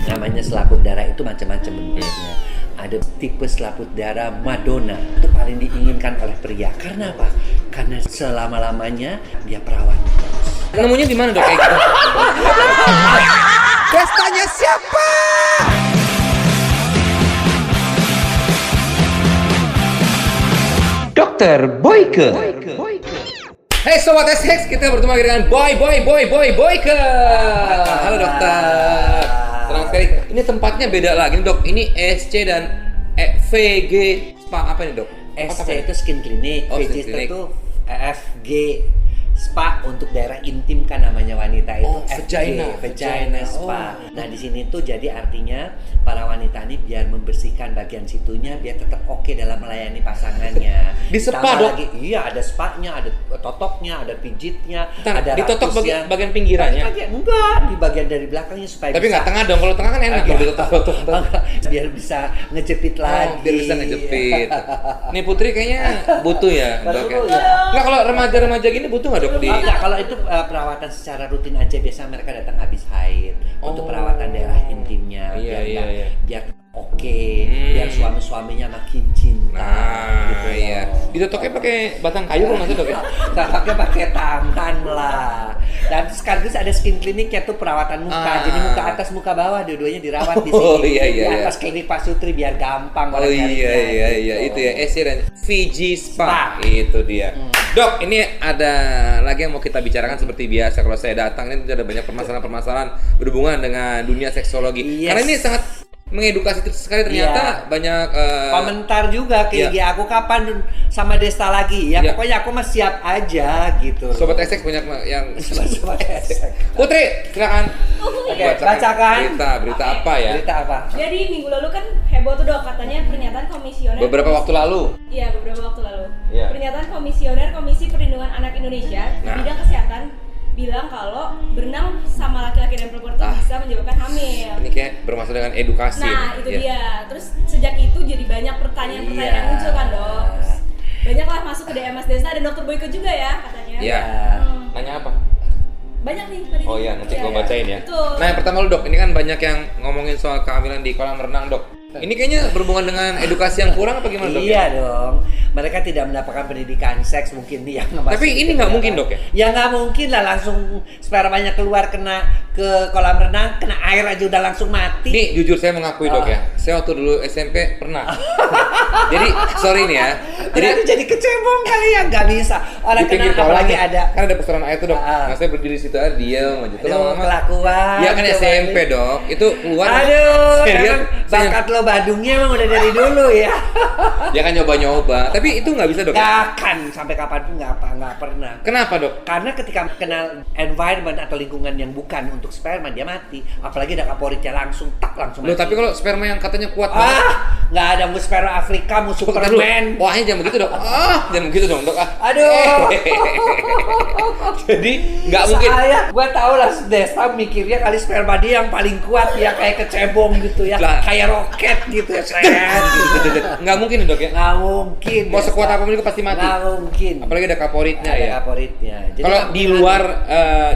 Namanya selaput darah itu macam-macam bentuknya. Ada tipe selaput darah Madonna, itu paling diinginkan oleh pria. Karena apa? Karena selama-lamanya dia perawan. Nemunya di mana dok kayak gitu? Pestanya siapa? Dokter Boyke. Hey Sobat SX, kita bertemu lagi dengan Boyke. Halo dokter. Senang sekali. Ini tempatnya beda lagi nih dok. Ini SC dan VG Spa apa nih dok? SC itu skin clinic, Oh, VG skin clinic. itu FG spa untuk daerah intim kan namanya wanita itu. Oh, FG, vagina. vagina spa. Nah di sini tuh jadi artinya para wanita ini biar membersihkan bagian situnya biar tetap oke dalam melayani pasangannya. Di spa, Ditambah Dok? lagi, iya ada spanya, ada totoknya, ada pijitnya, Ntar, ada ditotok ratusnya. bagian pinggirannya? Enggak, di bagian dari belakangnya supaya Tapi bisa- nggak tengah dong. Kalau tengah kan enak kalau ditotok. biar bisa ngejepit lagi. Biar bisa ngejepit. Nih Putri kayaknya butuh ya dok ya. Betul, ya. Nggak kalau remaja-remaja gini butuh nggak dok di? Enggak, kalau itu perawatan secara rutin aja. Biasanya mereka datang habis haid untuk perawatan daerah intimnya. Iya, biar iya, nggak- iya. biar oke, biar suami-suaminya makin cinta. Nah, gitu iya. loh. Ditotoknya pakai batang kayu kalau nggak salah dok ya? Tampaknya pakai tangan lah. Dan sekaligus ada skin kliniknya tuh perawatan muka. Ah. Jadi muka atas, muka bawah, dua-duanya dirawat di sini. Oh, iya, iya, Di iya. atas klinik Pak Sutri biar gampang. Oh orang iya nyarinya, iya gitu. itu ya SC dan VG Spa. Spa. Itu dia. Dok, ini ada lagi yang mau kita bicarakan seperti biasa kalau saya datang ini ada banyak permasalahan-permasalahan berhubungan dengan dunia seksologi. Yes. Karena ini sangat mengedukasi sekali ternyata banyak komentar juga ke iya. IG aku kapan sama Desta lagi ya Iya. pokoknya aku mah siap aja gitu. Sobat SX banyak yang Sobat esek. Putri, silakan. Oke, bacakan. Berita apa ya? Berita apa? Jadi minggu lalu kan heboh tuh dok, katanya pernyataan komisioner. Beberapa waktu lalu. Iya, beberapa waktu lalu. Iya. Pernyataan komisioner Komisi Perlindungan Anak Indonesia di Nah. bidang kesehatan bilang kalau berenang sama laki-laki dan perempuan itu bisa menyebabkan hamil. Ini kayak bermaksud dengan edukasi. Nah, ini. itu Iya. dia. Terus sejak itu jadi banyak pertanyaan-pertanyaan yang Iya. muncul kan dok. Terus banyak lah masuk ke DMS Desa dan Dokter Boyke juga ya katanya. Iya. Hmm. Nanya apa? Banyak nih tadi. Oh iya, nanti Iya, gua bacain ya. Betul. Nah, yang pertama lu dok, ini kan banyak yang ngomongin soal kehamilan di kolam renang dok. Ini kayaknya berhubungan dengan edukasi yang kurang apa gimana dok? Iya dong. Mereka tidak mendapatkan pendidikan seks mungkin yang Tapi ini nggak mungkin dok ya? Ya nggak mungkin lah langsung spermanya keluar kena ke kolam renang kena air aja udah langsung mati. Ini jujur saya mengakui dok ya, saya waktu dulu SMP pernah. Jadi sorry nih ya. Jadi kecebong kali ya nggak bisa. Orang Di pinggir kena kolam apalagi nih, ada. kan ada pusaran air tuh dok. Ah. Nah saya berdiri di situ aja diam aja. Terus Aduh, lama-lama, kelakuan. ya kan coba SMP nih. dok, itu keluar. Aduh, saya lihat, emang bakat lo badungnya emang udah dari dulu ya. dia kan nyoba-nyoba. Tapi itu nggak bisa dok. Ya? Gak akan sampai kapanpun nggak pernah. Kenapa dok? Karena ketika kenal environment atau lingkungan yang bukan untuk sperma dia mati. Apalagi ada kaporitnya langsung Loh mati. tapi kalau sperma yang katanya kuat banget. Nggak ada mu sperma Afrika, mu Bentar dulu. Superman. Wahnya jangan begitu dok. Jangan begitu dong dok. Aduh. Jadi nggak mungkin. Gua tahu lah Desta mikirnya kali sperma dia yang paling kuat ya kayak kecebong gitu ya, Lah. kayak roket gitu ya, seret, gitu. Nggak mungkin dok ya. Nggak mungkin. Mau Desta. sekuat apapun juga pasti mati. Nggak mungkin. Apalagi ada kaporitnya Ada ya. kaporitnya. Jadi Kalau nggak di mungkin luar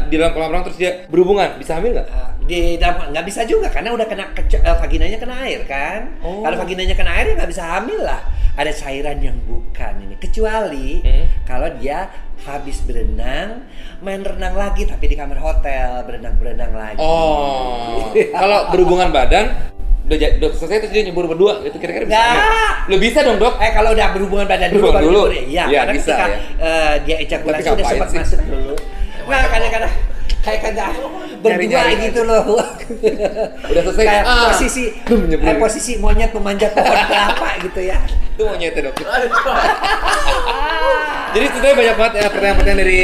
di dalam kolam renang terus dia berhubungan bisa hamil nggak? di dalam nggak bisa juga karena udah kena vaginanya kena air kan. Oh. Kalau vaginanya kena air ya nggak bisa hamil lah. Ada cairan yang bukan ini kecuali kalau dia habis berenang main renang lagi tapi di kamar hotel berenang lagi. Oh. Kalau berhubungan badan udah selesai terus dia nyebur berdua itu kira-kira bisa Nggak. hamil? Lo bisa dong dok? Kalau udah berhubungan badan dulu Berhubungan baru dulu. nyebur, ya. Iya, Karena bisa, ketika ya. dia ejakulasi Tapi udah ngapain sempat sih? masuk dulu. Nah, kadang-kadang kayak berdua Nyari-nyari gitu loh. Udah selesai. Kayak Ah. posisi monyet memanjat pohon kelapa gitu ya. Itu monyetnya dok. Jadi sebenarnya banyak banget pertanyaan-pertanyaan dari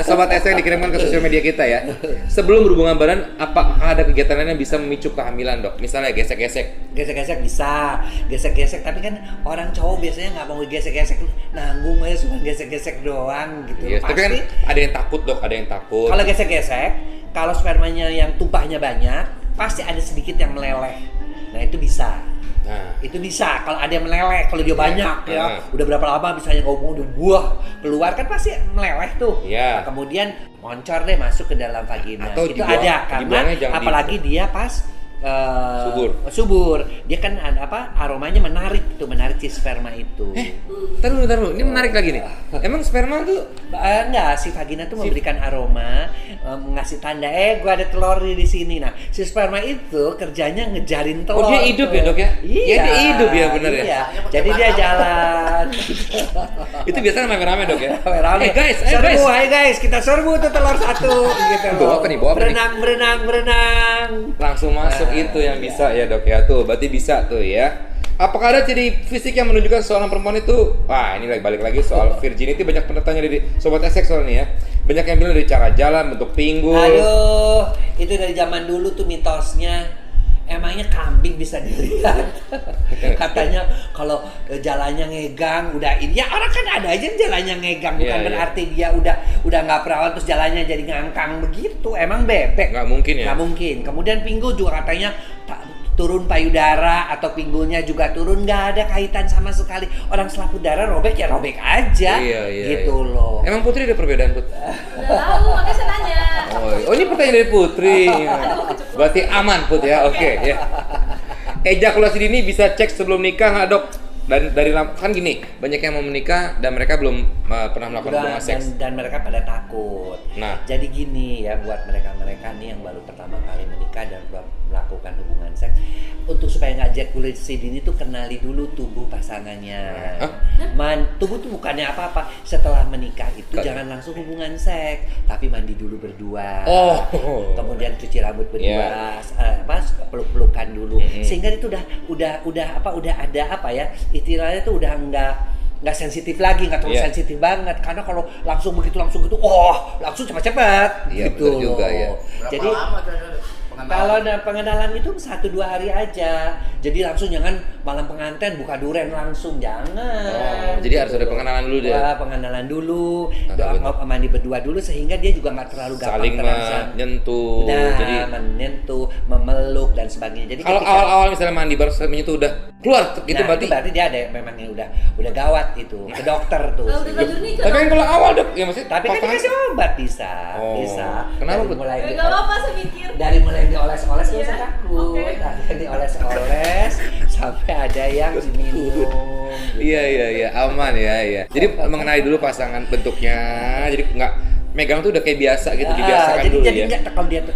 sobat SC yang dikirimkan ke sosial media kita ya. Sebelum berhubungan badan, apakah ada kegiatan lain yang bisa memicu kehamilan dok? Misalnya gesek-gesek. Gesek-gesek bisa, gesek-gesek tapi kan orang cowok biasanya nggak mau gesek-gesek, nanggung aja cuma gesek-gesek doang gitu. Yes, tapi kan ada yang takut dok, ada yang takut. Kalau gesek-gesek, kalau spermanya yang tumpahnya banyak, pasti ada sedikit yang meleleh. Nah itu bisa. Nah, Itu bisa kalau ada yang meleleh, kalau dia banyak ya. Nah. Udah berapa lama misalnya ngomong udah buah keluar kan pasti meleleh tuh. Iya. Nah, kemudian moncor deh masuk ke dalam vagina. Atau Itu dibuang- ada karena dibuangnya jangan apalagi dia pas subur. Dia kan aromanya menarik si sperma itu. Taruh. Ini menarik lagi nih. Emang sperma tuh enggak, si vagina tuh memberikan aroma, ngasih tanda gua ada telur di sini. Nah, si sperma itu kerjanya ngejarin telur. Oh, dia hidup ya, Dok ya? Iya. Dia hidup ya, bener ya? Iya. Jadi dia jalan. Itu biasanya rame-rame, Dok ya? Rame. Guys, Hai guys, kita serbu tuh telur satu gitu. Bawa apa nih? Berenang. Langsung masuk itu yang bisa ya, Dok ya. Tuh, berarti bisa tuh ya. Apakah ada ciri fisik yang menunjukkan seorang perempuan itu? Wah, ini balik lagi soal virginity. Banyak pendatangnya dari Sobat Esek soal nih ya. Banyak yang bilang dari cara jalan, bentuk pinggul. Aduh, itu dari zaman dulu tuh mitosnya. Emangnya kambing bisa dilihat? Katanya kalau jalannya ngegang, udah ini ya orang kan ada aja jalannya ngegang, bukan berarti dia udah nggak perawan terus jalannya jadi ngangkang begitu. Emang bebek? Nggak mungkin ya? Nggak mungkin. Kemudian pinggul juga katanya turun payudara atau pinggulnya juga turun, nggak ada kaitan sama sekali. Orang selaput darah robek ya robek aja, gitu loh. Emang Putri ada perbedaan, Put? Udah tahu, makanya saya nanya. Oh, ini pertanyaan dari Putri. Berarti aman, Put ya. Oke, ya. Ejakulasi dini bisa cek sebelum nikah nggak, Dok? Dan dari kan gini, banyak yang mau menikah dan mereka belum pernah melakukan hubungan seks dan mereka pada takut. Nah, jadi gini ya, buat mereka nih yang baru pertama kali menikah dan melakukan hubungan seks, untuk supaya nggak ejakulasi dini tuh kenali dulu tubuh pasangannya. Tubuh tuh bukannya apa-apa. Setelah menikah itu jangan langsung hubungan seks, tapi mandi dulu berdua. Kemudian cuci rambut berdua, peluk-pelukan dulu. Sehingga itu udah ada apa ya? Istilahnya tuh udah nggak sensitif lagi, nggak terlalu sensitif banget. Karena kalau langsung gitu, langsung cepat-cepat gitu juga loh. ya. Jadi kalau pengenalan itu 1-2 hari aja. Jadi langsung jangan malam pengantin buka duren langsung, jangan. Jadi harus ada pengenalan dulu deh. Pengenalan dulu, mandi berdua dulu sehingga dia juga nggak terlalu gampang saling terangsang. menyentuh. Jadi menyentuh, memeluk dan sebagainya. Jadi kalau awal-awal misalnya mandi baru menyentuh udah keluar gitu, berarti dia ada memang yang udah gawat itu. Ke dokter tuh. Tapi kan kalau awal, Dok, ya maksudnya tapi kan dikasih obat bisa. Kenapa? Enggak apa-apa, saya mikir. Dari mulai dioles-oles nggak usah takut. Dari dioles-oles sampai ada yang diminum. Iya, aman ya. Jadi mengenali dulu pasangan bentuknya. Jadi nggak megang tuh udah kayak biasa gitu, dibiasakan jadi, dulu jadi ya.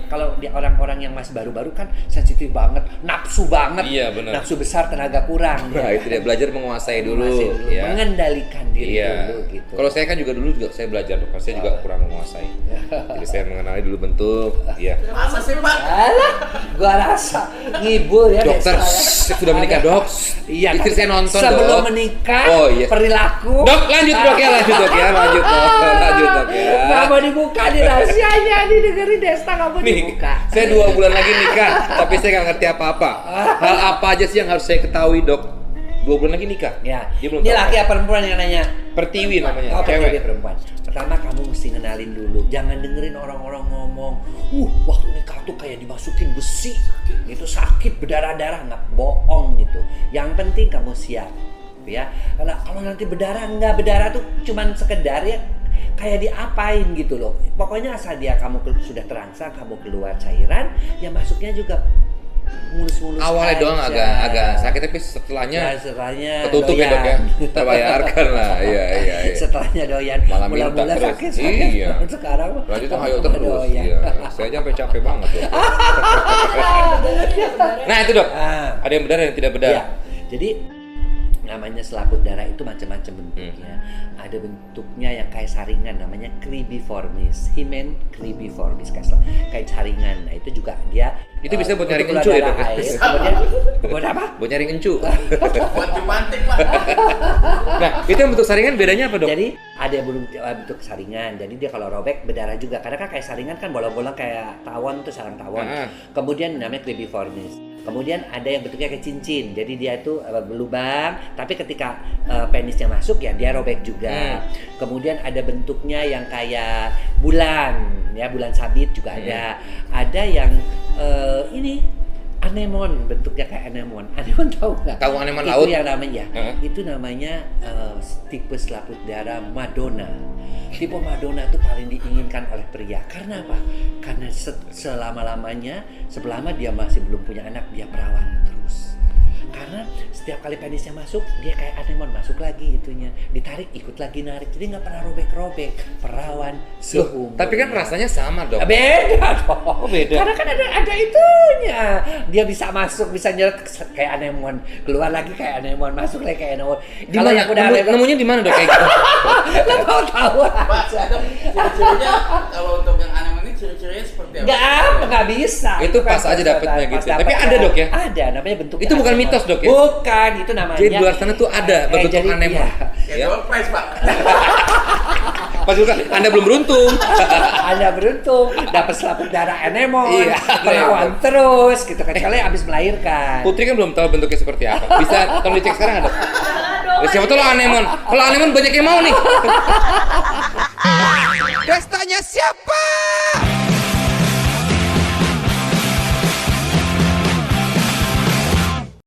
Kalau dia orang-orang yang masih baru-baru kan sensitif banget, nafsu banget. Iya, benar. Nafsu besar, tenaga kurang. Nah, itu dia belajar menguasai dulu ya. Mengendalikan diri dulu gitu. Kalau saya kan juga dulu saya belajar, Dok. Saya juga kurang menguasai. Jadi saya mengenali dulu bentuk, iya. Masa sih, Pak? Alah, gua rasa ngibul ya. Dokter, saya sudah menikah, Dok. Iya. Istri saya nonton, Dok. Sebelum menikah, perilaku. Dok, lanjut Dok ya. Lanjut Dok ya. Mau dibuka di rahasianya, dengerin Desta kamu dibuka. Saya 2 bulan lagi nikah, tapi saya nggak ngerti apa-apa. Hal apa aja sih yang harus saya ketahui, Dok? 2 bulan lagi nikah. Ya. Dia belum Ini tahu laki apa perempuan yang nanya? Pertiwi namanya. Pertiwi perempuan. Pertama kamu mesti kenalin dulu. Jangan dengerin orang-orang ngomong, waktu nikah tuh kayak dimasukin besi. Itu sakit, berdarah-darah, nggak bohong gitu. Yang penting kamu siap. Ya. Karena kalau nanti berdarah tuh cuman sekedar ya kayak diapain gitu loh. Pokoknya asal kamu sudah terangsang, kamu keluar cairan, ya masuknya juga mulus-mulus. Awalnya aja. doang agak sakit, tapi setelahnya ketutup doyan. Ya, Dok ya. Terbayarkan lah. Iya. Setelahnya doyan. Malah minta Mula-mula terus. sakit. Iya. Sekarang lanjut ayo terus. Iya. Saya sampai capek banget ya. Nah, itu, Dok. Ada yang benar, ada yang tidak benar. Ya. Jadi namanya selaput darah itu macam-macam bentuknya. Ada bentuknya yang kayak saringan, namanya cribiformis, himen cribiformis, kayak saringan. Nah itu juga dia itu bisa buat nyari encu ya, Dok. Kemudian buat apa? Buat nyari encu. Buat jumantik, Pak. Nah itu yang bentuk saringan bedanya apa, Dok? Jadi ada bentuk saringan. Jadi dia kalau robek berdarah juga. Karena kan kayak saringan kan bolong-bolong kayak tawon tuh, sarang tawon. Kemudian namanya cribiformis. Kemudian ada yang bentuknya kayak cincin, jadi dia itu berlubang, tapi ketika penisnya masuk ya dia robek juga. Kemudian ada bentuknya yang kayak bulan, ya bulan sabit juga ada. Ada yang ini anemon, bentuknya kayak anemon. Anemon tahu nggak? Tahu anemon Itu laut? yang namanya, Heeh. itu namanya tipe selaput darah Madonna. Tipe Madonna itu paling diinginkan oleh pria. Karena apa? Karena selama-lamanya, selama dia masih belum punya anak, dia perawan terus. Karena setiap kali penisnya masuk, dia kayak anemon masuk lagi itunya, ditarik ikut lagi narik, jadi nggak pernah robek-robek. Perawan Loh, seumur. tapi kan rasanya sama dok. Beda dong. Oh, beda. Karena kan ada itunya. Dia bisa masuk, bisa nyeret kayak anemon, keluar lagi kayak anemon, masuk lagi kayak anemon. Di mana? Nemunya di mana dok kayak gitu? Lo tahu Pak, aja. itu ciri-cirinya kalau untuk yang anemon ini ciri-cirinya seperti apa? Nggak bisa. Itu pas kan aja dapetnya pas gitu. dapet Tapi ada, Dok, ya? Ada, namanya bentuknya Itu bukan anemon. mitos, Dok, ya? Bukan, itu namanya. Jadi di luar sana tuh ada bentuk jadi, anemon. iya. Ya, Ya. door prize, Pak. Pas juga Anda belum beruntung. Anda beruntung dapat selaput darah anemon, Iya. perawan terus gitu kecuali habis melahirkan. Putri kan belum tahu bentuknya seperti apa. Bisa tolong dicek sekarang nggak, dok? Aduh, Ya, siapa tahu lo anemon. Kalau anemon banyak yang mau nih. Pestanya siapa?